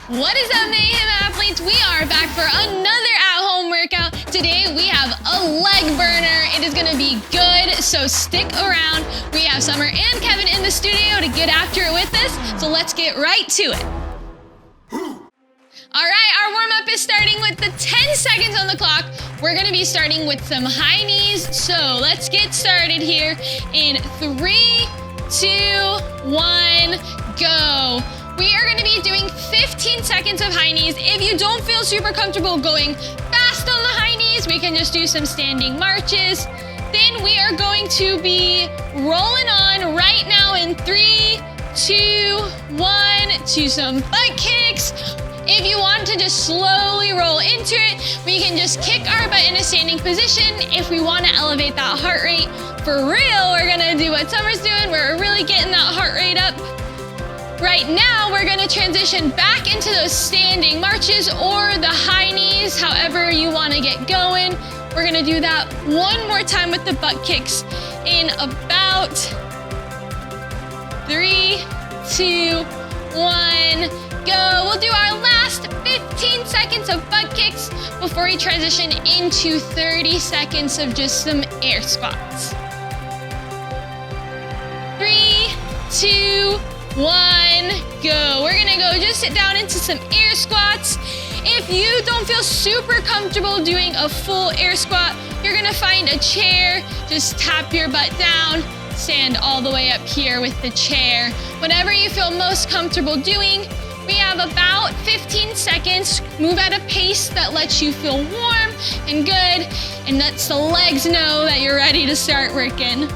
What is up, Mayhem Athletes? We are back for another at-home workout. Today we have a leg burner. It is gonna be good, so stick around. We have Summer and Kevin in the studio to get after it with us, so let's get right to it. All right, our warm-up is starting with the 10 seconds on the clock. We're gonna be starting with some high knees, so let's get started here in 3, 2, 1, go. We are gonna be doing 15 seconds of high knees. If you don't feel super comfortable going fast on the high knees, we can just do some standing marches. Then we are going to be rolling on right now in 3, 2, 1 to some butt kicks. If you want to just slowly roll into it, we can just kick our butt in a standing position. If we want to elevate that heart rate for real, we're gonna do what Summer's doing. We're really getting that heart rate up. Right now, we're gonna transition back into those standing marches or the high knees, however you wanna get going. We're gonna do that one more time with the butt kicks in about 3, 2, 1, go. We'll do our last 15 seconds of butt kicks before we transition into 30 seconds of just some air squats. 3, 2, 1, go. We're gonna go just sit down into some air squats. If you don't feel super comfortable doing a full air squat, you're gonna find a chair, just tap your butt down, stand all the way up here with the chair. Whatever you feel most comfortable doing. We have about 15 seconds. Move at a pace that lets you feel warm and good and lets the legs know that you're ready to start working.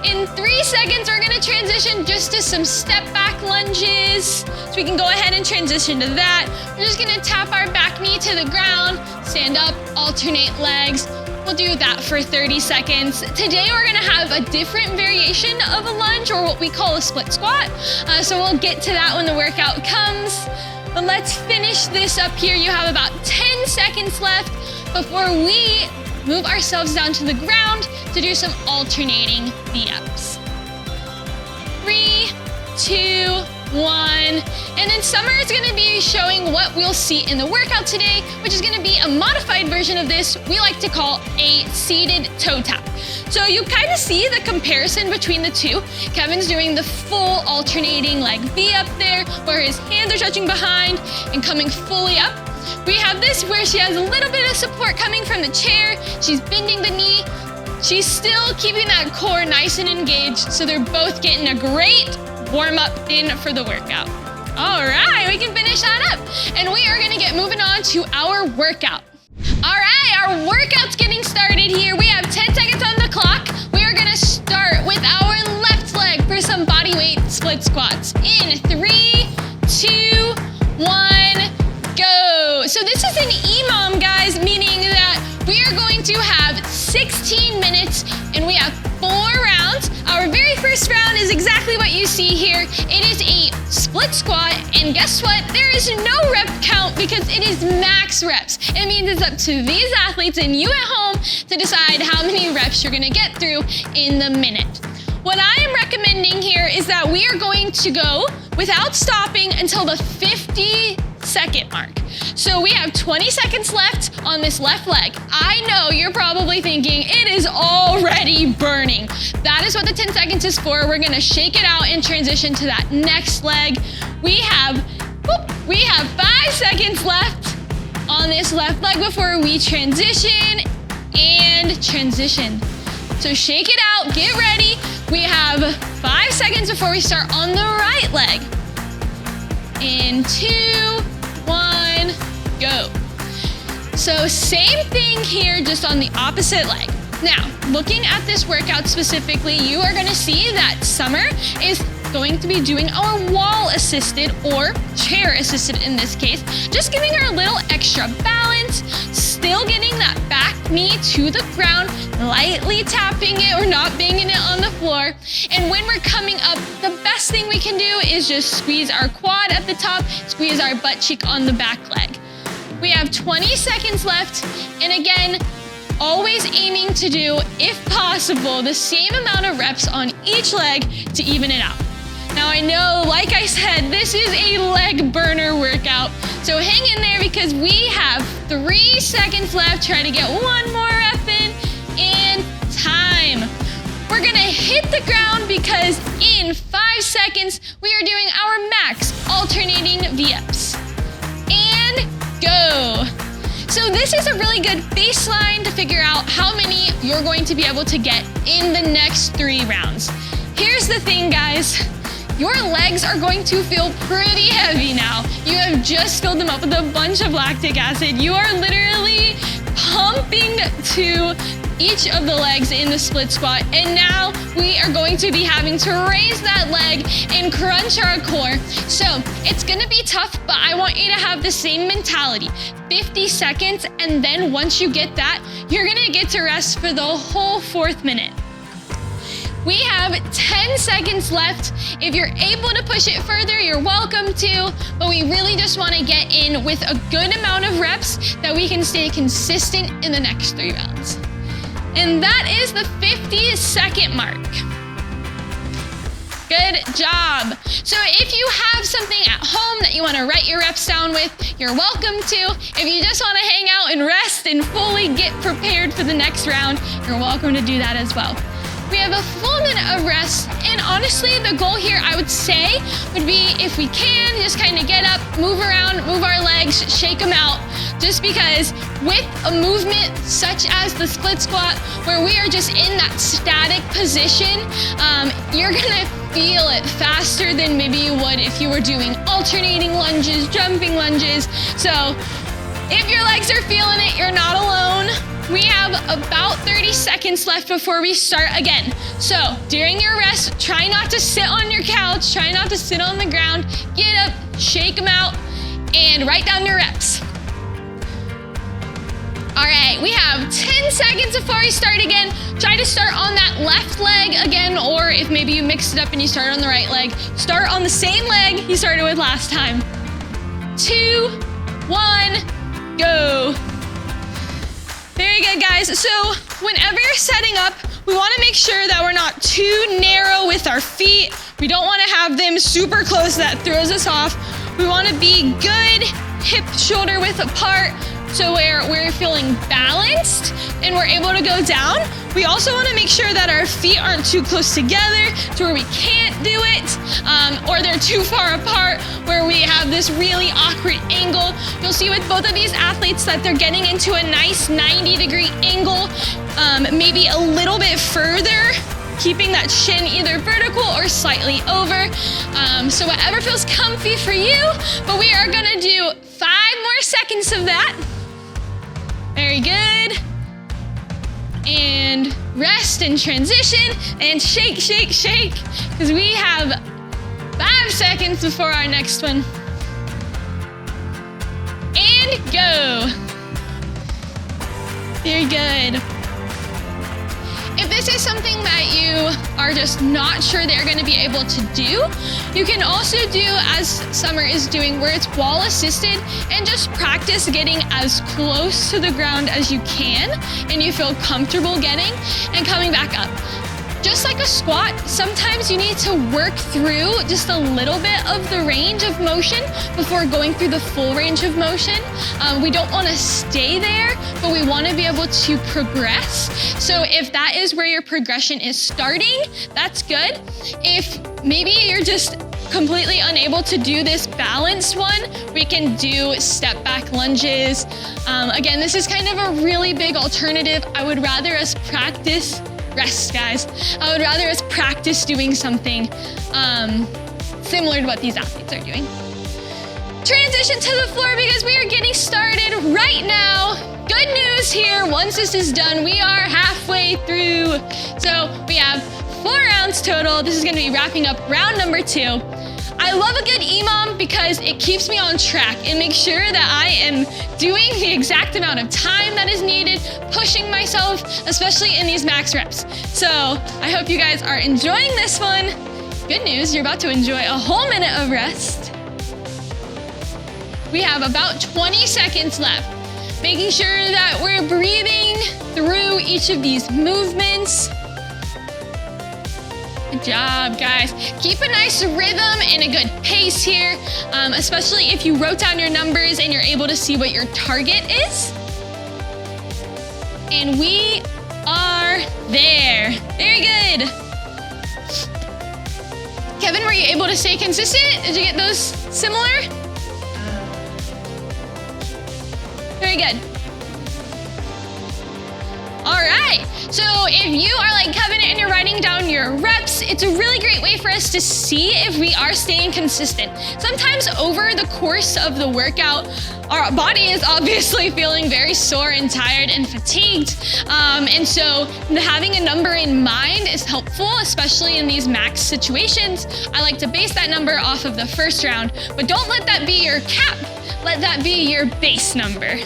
In 3 seconds, we're gonna transition just to some step back lunges. So we can go ahead and transition to that. We're just gonna tap our back knee to the ground, stand up, alternate legs. We'll do that for 30 seconds. Today, we're gonna have a different variation of a lunge or what we call a split squat. So we'll get to that when the workout comes. But let's finish this up here. You have about 10 seconds left before we move ourselves down to the ground to do some alternating V-ups. 3, 2, 1, and then Summer is gonna be showing what we'll see in the workout today, which is gonna be a modified version of this we like to call a seated toe tap. So you kind of see the comparison between the two. Kevin's doing the full alternating leg V up there, where his hands are touching behind and coming fully up. We have this where she has a little bit of support coming from the chair. She's bending the knee. She's still keeping that core nice and engaged, so they're both getting a great warm up in for the workout. All right, we can finish that up. And we are gonna get moving on to our workout. All right, our workout's getting started here. We have 10 seconds on the clock. We are gonna start with our left leg for some body weight split squats. In 3, 2, 1, go. So this is an EMOM, guys, meaning that we are going to have 16 minutes and we have 4 rounds. Our very first round is exactly what you see here. It is a split squat, and guess what? There is no rep count because it is max reps. It means it's up to these athletes and you at home to decide how many reps you're gonna get through in the minute. What I am recommending here is that we are going to go without stopping until the 50-second mark. So we have 20 seconds left on this left leg. I know you're probably thinking it is already burning. That is what the 10 seconds is for. We're gonna shake it out and transition to that next leg. We have 5 seconds left on this left leg before we transition and transition. So shake it out, get ready. We have 5 seconds before we start on the right leg. In 2, 1, go. So same thing here, just on the opposite leg. Now, looking at this workout specifically, you are gonna see that Summer is going to be doing our wall assisted or chair assisted in this case, just giving her a little extra balance, still getting that back knee to the ground, lightly tapping it or not banging it on the floor. And when we're coming up, the best thing we can do is just squeeze our quad at the top, squeeze our butt cheek on the back leg. We have 20 seconds left, and again, always aiming to do, if possible, the same amount of reps on each leg to even it out. Now I know, like I said, this is a leg burner workout. So hang in there because we have 3 seconds left. Try to get one more rep in, and time. We're gonna hit the ground because in 5 seconds, we are doing our max alternating V-ups. And go. So this is a really good baseline to figure out how many you're going to be able to get in the next 3 rounds. Here's the thing, guys. Your legs are going to feel pretty heavy now. You have just filled them up with a bunch of lactic acid. You are literally pumping to each of the legs in the split squat, and now we are going to be having to raise that leg and crunch our core. So it's gonna be tough, but I want you to have the same mentality. 50 seconds, and then once you get that, you're gonna get to rest for the whole 4th minute. We have 10 seconds left. If you're able to push it further, you're welcome to, but we really just wanna get in with a good amount of reps that we can stay consistent in the next 3 rounds. And that is the 50-second mark. Good job. So if you have something at home that you wanna write your reps down with, you're welcome to. If you just wanna hang out and rest and fully get prepared for the next round, you're welcome to do that as well. We have a full minute of rest, and honestly, the goal here, I would say, would be if we can, just kind of get up, move around, move our legs, shake them out, just because with a movement such as the split squat, where we are just in that static position, you're gonna feel it faster than maybe you would if you were doing alternating lunges, jumping lunges. So if your legs are feeling it, you're not alone. We have about 30 seconds left before we start again. So during your rest, try not to sit on your couch, try not to sit on the ground, get up, shake them out, and write down your reps. All right, we have 10 seconds before we start again. Try to start on that left leg again, or if maybe you mixed it up and you started on the right leg, start on the same leg you started with last time. 2, 1, go. Very good, guys. So whenever you're setting up, we want to make sure that we're not too narrow with our feet. We don't want to have them super close, that throws us off. We want to be good hip shoulder width apart, so we're feeling balanced and we're able to go down. We also want to make sure that our feet aren't too close together to where we can't do it, or they're too far apart where we have this really awkward angle. You'll see with both of these athletes that they're getting into a nice 90-degree angle, maybe a little bit further, keeping that shin either vertical or slightly over. So whatever feels comfy for you, but we are gonna do 5 more seconds of that. Very good. And rest and transition and shake, shake, shake, because we have 5 seconds before our next one. And go. Very good. If this is something that you are just not sure that you're going to be able to do, you can also do as Summer is doing, where it's wall assisted, and just practice getting as close to the ground as you can and you feel comfortable getting, and coming back up. Just like a squat, sometimes you need to work through just a little bit of the range of motion before going through the full range of motion. We don't want to stay there, but we want to be able to progress. So if that is where your progression is starting, that's good. If maybe you're just completely unable to do this balance one, we can do step back lunges. Again, this is kind of a really big alternative. I would rather us practice rest, guys. I would rather us practice doing something similar to what these athletes are doing. Transition to the floor because we are getting started right now. Good news here, once this is done, we are halfway through. So we have 4 rounds total. This is gonna be wrapping up round number 2. I love a good EMOM because it keeps me on track and makes sure that I am doing the exact amount of time that is needed, pushing myself, especially in these max reps. So I hope you guys are enjoying this one. Good news, you're about to enjoy a whole minute of rest. We have about 20 seconds left, making sure that we're breathing through each of these movements. job, guys. Keep a nice rhythm and a good pace here, especially if you wrote down your numbers and you're able to see what your target is. And we are there. Very good. Kevin, were you able to stay consistent? Did you get those similar? Very good. All right, so if you are like Kevin and you're writing down your reps, it's a really great way for us to see if we are staying consistent. Sometimes over the course of the workout, our body is obviously feeling very sore and tired and fatigued. And so having a number in mind is helpful, especially in these max situations. I like to base that number off of the first round, but don't let that be your cap. Let that be your base number.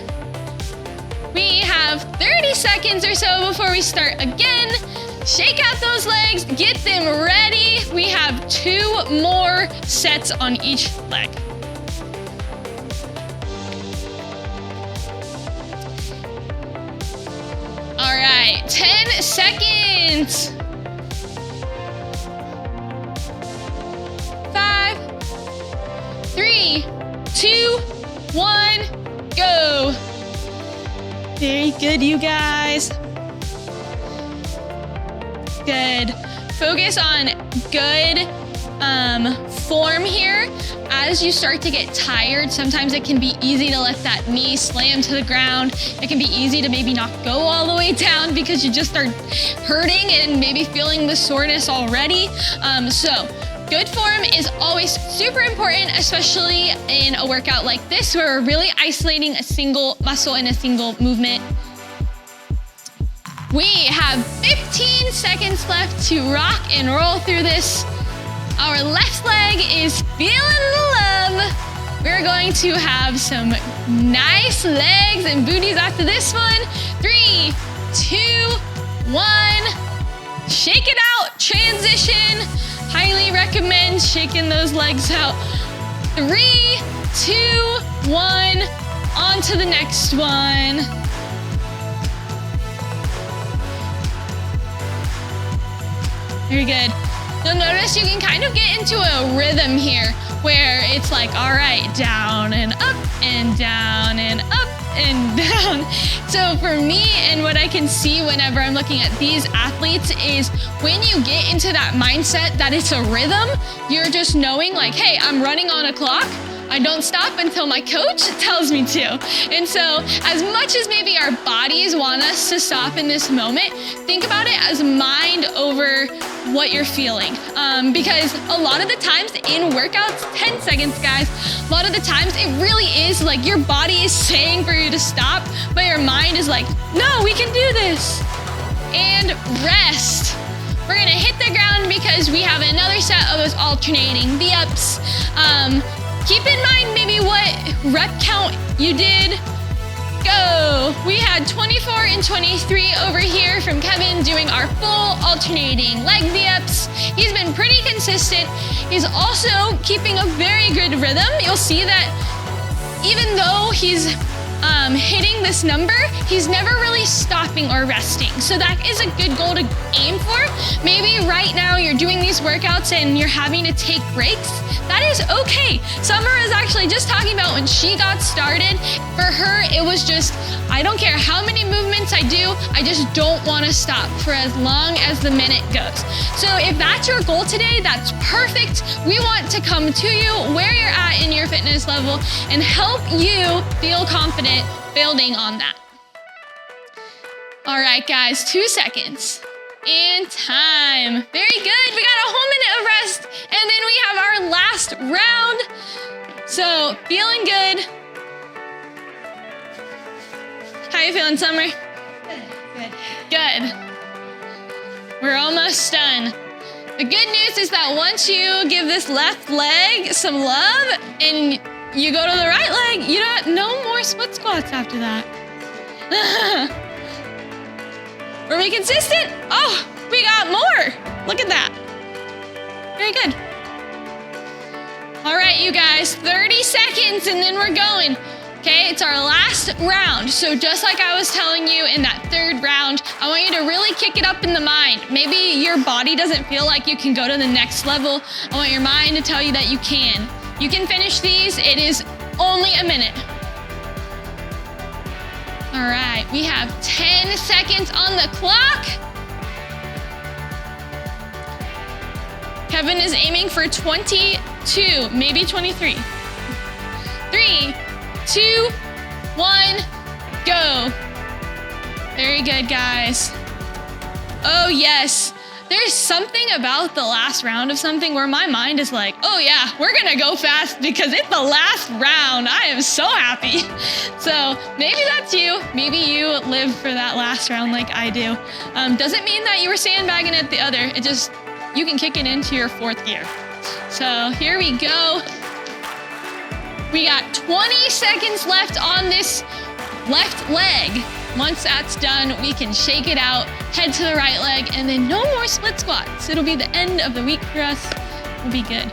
We have 30 seconds or so before we start again. Shake out those legs, get them ready. We have 2 more sets on each leg. All right, 10 seconds. 5, 3, 2, 1, go. Very good, you guys. Good. Focus on good form here. As you start to get tired, sometimes it can be easy to let that knee slam to the ground. It can be easy to maybe not go all the way down because you just start hurting and maybe feeling the soreness already. So good form is always super important, especially in a workout like this where we're really isolating a single muscle in a single movement. We have 15 seconds left to rock and roll through this. Our left leg is feeling the love. We're going to have some nice legs and booties after this one. 3, 2, 1. Shake it out, transition. Highly recommend shaking those legs out. 3, 2, 1. On to the next one. Very good. You'll notice you can kind of get into a rhythm here where it's like, all right, down and up and down and up and down. So for me and what I can see whenever I'm looking at these athletes is when you get into that mindset that it's a rhythm, you're just knowing like, hey, I'm running on a clock. I don't stop until my coach tells me to. And so as much as maybe our bodies want us to stop in this moment, think about it as mind over what you're feeling. Because a lot of the times in workouts, 10 seconds guys, a lot of the times it really is like your body is saying for you to stop, but your mind is like, no, we can do this. And rest. We're gonna hit the ground because we have another set of those alternating V-ups. Keep in mind maybe what rep count you did. Go. We had 24 and 23 over here from Kevin doing our full alternating leg V-ups. He's been pretty consistent. He's also keeping a very good rhythm. You'll see that even though he's hitting this number, he's never really stopping or resting. So that is a good goal to aim for. Maybe right now you're doing these workouts and you're having to take breaks. That is okay. Summer is actually just talking about when she got started. For her, it was just, I don't care how many movements I do, I just don't want to stop for as long as the minute goes. So if that's your goal today, that's perfect. We want to come to you where you're at in your fitness level and help you feel confident building on that. All right, guys, 2 seconds. And time. Very good. We got a whole minute of rest. And then we have our last round. So, feeling good. How you feeling, Summer? Good. Good. We're almost done. The good news is that once you give this left leg some love and you go to the right leg, you don't, no more split squats after that. Were we consistent? Oh, we got more. Look at that. Very good. All right, you guys, 30 seconds and then we're going. Okay, it's our last round. So just like I was telling you in that third round, I want you to really kick it up in the mind. Maybe your body doesn't feel like you can go to the next level. I want your mind to tell you that you can. You can finish these. It is only a minute. All right, we have 10 seconds on the clock. Kevin is aiming for 22, maybe 23. 3, 2, 1, go. Very good, guys. Oh, yes. There's something about the last round of something where my mind is like, oh yeah, we're gonna go fast because it's the last round. I am so happy. So maybe that's you. Maybe you live for that last round like I do. Doesn't mean that you were sandbagging at the other. It just, you can kick it into your fourth gear. So here we go. We got 20 seconds left on this left leg. Once that's done, we can shake it out, head to the right leg, and then no more split squats. It'll be the end of the week for us. We'll be good.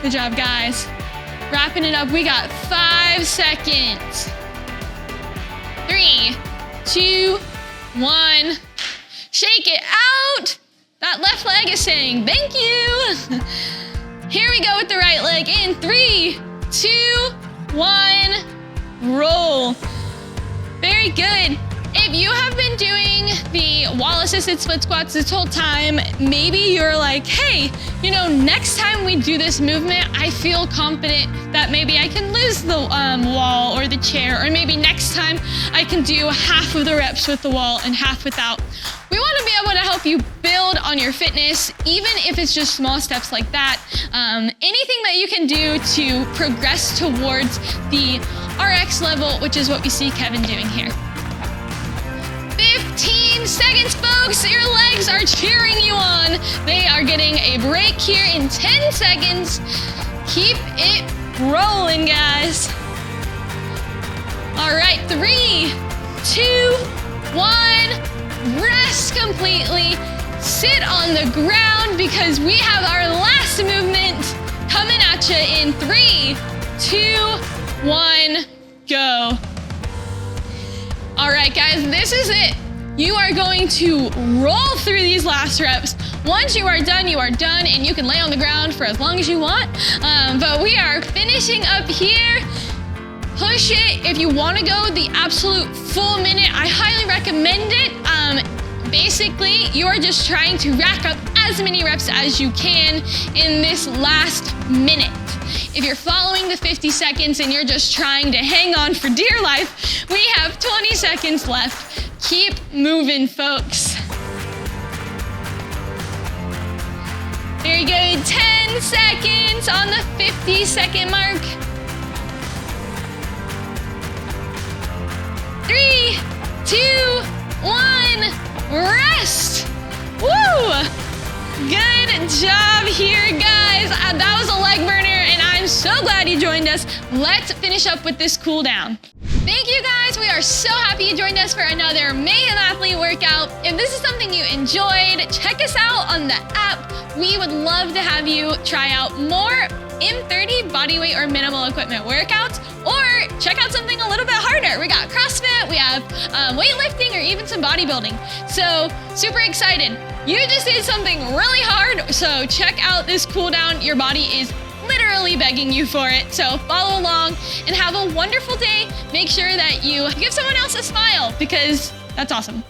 Good job, guys. Wrapping it up, we got 5 seconds. 3, 2, 1. Shake it out. That left leg is saying thank you. Here we go with the right leg in 3, 2, 1, roll. Very good. If you have been doing the wall-assisted split squats this whole time, maybe you're like, hey, you know, next time we do this movement, I feel confident that maybe I can lose the wall or the chair, or maybe next time I can do half of the reps with the wall and half without. We want to be able to help you build on your fitness, even if it's just small steps like that. Anything that you can do to progress towards the RX level, which is what we see Kevin doing here. 15 seconds, folks. Your legs are cheering you on. They are getting a break here in 10 seconds. Keep it rolling, guys. All right, 3, 2, 1. Rest completely. Sit on the ground because we have our last movement coming at you in 3, 2, 1, go. All right, guys, this is it. You are going to roll through these last reps. Once you are done, and you can lay on the ground for as long as you want. But we are finishing up here. Push it. If you want to go the absolute full minute, I highly recommend it. Basically, you are just trying to rack up as many reps as you can in this last minute. If you're following the 50 seconds and you're just trying to hang on for dear life, we have 20 seconds left. Keep moving, folks. Very good. 10 seconds on the 50-second mark. 3, 2, 1. Rest. Woo! Good job here, guys. That was a leg burner, and I'm so glad you joined us. Let's finish up with this cool down. Thank you, guys. We are so happy you joined us for another Mayhem Athlete workout. If this is something you enjoyed, check us out on the app. We would love to have you try out more M30 bodyweight or minimal equipment workouts, or check out something a little bit harder. We got CrossFit, we have weightlifting, or even some bodybuilding. So super excited. You just did something really hard, so check out this cool down. Your body is literally begging you for it. So follow along and have a wonderful day. Make sure that you give someone else a smile because that's awesome.